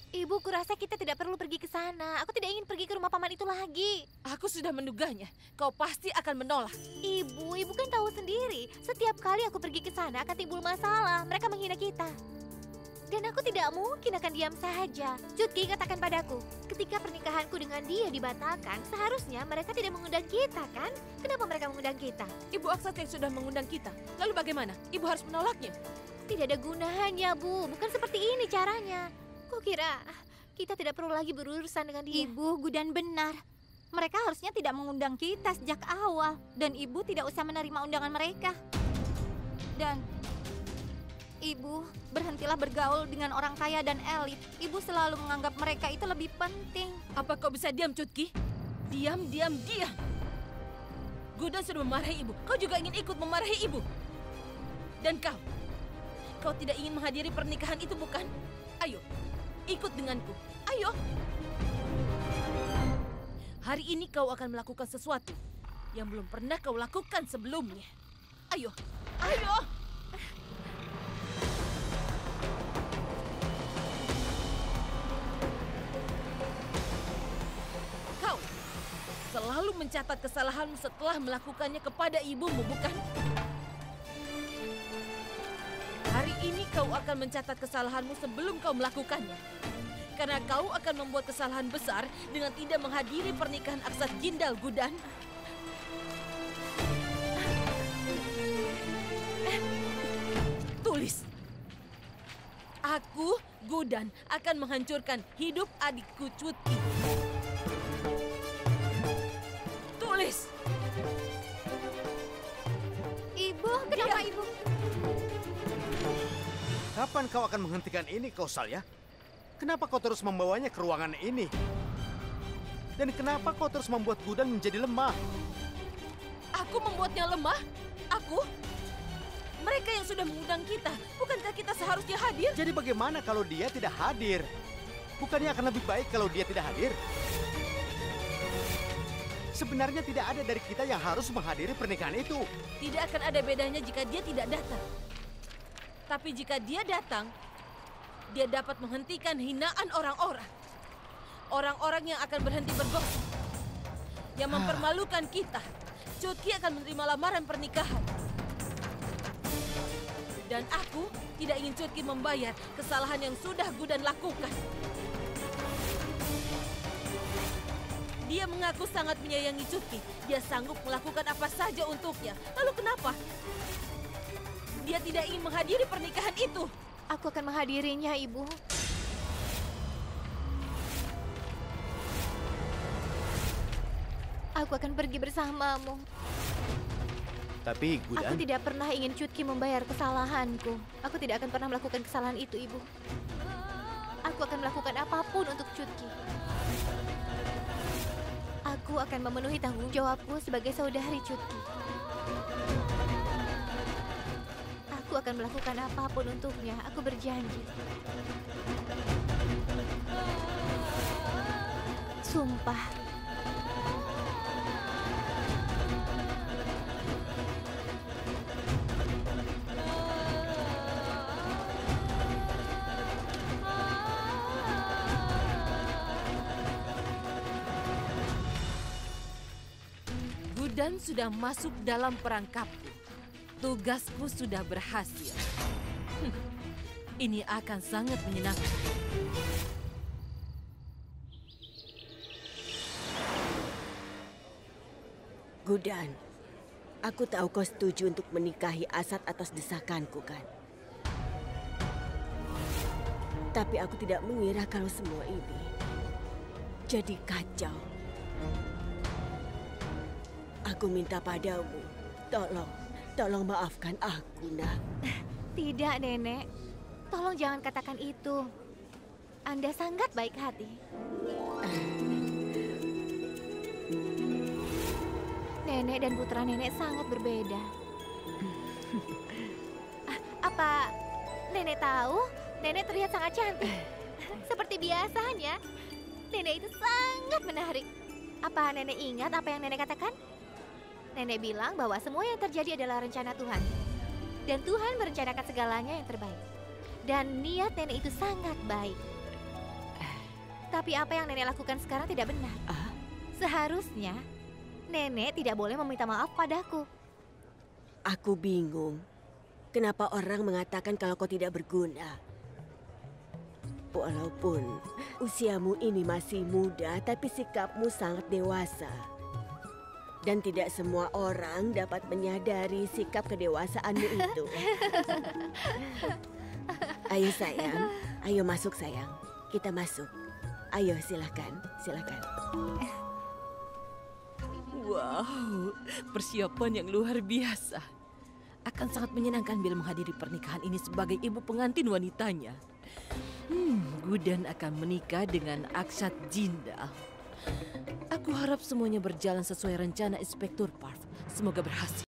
Ibu, kurasa kita tidak perlu pergi ke sana. Aku tidak ingin pergi ke rumah paman itu lagi. Aku sudah menduganya. Kau pasti akan menolak. Ibu kan tahu sendiri. Setiap kali aku pergi ke sana akan timbul masalah. Mereka menghina kita. Dan aku tidak mungkin akan diam saja. Cutki, katakan padaku, ketika pernikahanku dengan dia dibatalkan, seharusnya mereka tidak mengundang kita, kan? Kenapa mereka mengundang kita? Ibu Aksat yang sudah mengundang kita. Lalu bagaimana? Ibu harus menolaknya. Tidak ada gunanya, Bu. Bukan seperti ini caranya. Kukira kita tidak perlu lagi berurusan dengan dia. Ibu, Gudan benar. Mereka harusnya tidak mengundang kita sejak awal. Dan Ibu tidak usah menerima undangan mereka. Dan Ibu, berhentilah bergaul dengan orang kaya dan elit. Ibu selalu menganggap mereka itu lebih penting. Apa kau bisa diam, Cutki? Diam. Gudan sudah memarahi ibu. Kau juga ingin ikut memarahi ibu. Dan kau tidak ingin menghadiri pernikahan itu, bukan? Ayo, ikut denganku. Ayo. Hari ini kau akan melakukan sesuatu yang belum pernah kau lakukan sebelumnya. Ayo. Kau selalu mencatat kesalahanmu setelah melakukannya kepada ibumu, bukan? Hari ini kau akan mencatat kesalahanmu sebelum kau melakukannya. Karena kau akan membuat kesalahan besar dengan tidak menghadiri pernikahan Aksat Jindal, Gudan. Tulis. Aku, Gudan, akan menghancurkan hidup adikku Cutki. Tulis. Ibu, kenapa Ibu? Kapan kau akan menghentikan ini, Kausalya? Kenapa kau terus membawanya ke ruangan ini? Dan kenapa kau terus membuat Gudan menjadi lemah? Aku membuatnya lemah? Aku? Mereka yang sudah mengundang kita. Bukankah kita seharusnya hadir? Jadi bagaimana kalau dia tidak hadir? Bukannya akan lebih baik kalau dia tidak hadir? Sebenarnya tidak ada dari kita yang harus menghadiri pernikahan itu. Tidak akan ada bedanya jika dia tidak datang. Tapi jika dia datang, dia dapat menghentikan hinaan orang-orang. Orang-orang yang akan berhenti bergosip. Yang mempermalukan kita. Cutki akan menerima lamaran pernikahan. Dan aku tidak ingin Cutki membayar kesalahan yang sudah Gudan lakukan. Dia mengaku sangat menyayangi Cutki. Dia sanggup melakukan apa saja untuknya. Lalu kenapa dia tidak ingin menghadiri pernikahan itu? Aku akan menghadirinya, Ibu. Aku akan pergi bersamamu. Tapi Gudan... Aku tidak pernah ingin Cutki membayar kesalahanku. Aku tidak akan pernah melakukan kesalahan itu, Ibu. Aku akan melakukan apapun untuk Cutki. Aku akan memenuhi tanggung jawabku sebagai saudari Cutki. Aku akan melakukan apapun untuknya. Aku berjanji. Sumpah. Gudan sudah masuk dalam perangkapku. Tugasku sudah berhasil. Ini akan sangat menyenangkan. Gudan, aku tahu kau setuju untuk menikahi Asat atas desakanku, kan? Tapi aku tidak mengira kalau semua ini jadi kacau. Aku minta padamu, tolong maafkan aku, nak. Tidak, Nenek. Tolong jangan katakan itu. Anda sangat baik hati. Nenek dan putra Nenek sangat berbeda. Apa Nenek tahu? Nenek terlihat sangat cantik. Seperti biasanya, Nenek itu sangat menarik. Apa Nenek ingat apa yang Nenek katakan? Nenek bilang bahwa semua yang terjadi adalah rencana Tuhan. Dan Tuhan merencanakan segalanya yang terbaik. Dan niat Nenek itu sangat baik. Tapi apa yang nenek lakukan sekarang tidak benar. Seharusnya nenek tidak boleh meminta maaf padaku. Aku bingung. Kenapa orang mengatakan kalau kau tidak berguna? Walaupun usiamu ini masih muda, tapi sikapmu sangat dewasa. Dan tidak semua orang dapat menyadari sikap kedewasaanmu itu. Ayo sayang, ayo masuk sayang. Kita masuk. Ayo silakan, silakan. Wow, persiapan yang luar biasa. Akan sangat menyenangkan bila menghadiri pernikahan ini sebagai ibu pengantin wanitanya. Gudan akan menikah dengan Akshat Jindal. Aku harap semuanya berjalan sesuai rencana Inspektur Parv. Semoga berhasil.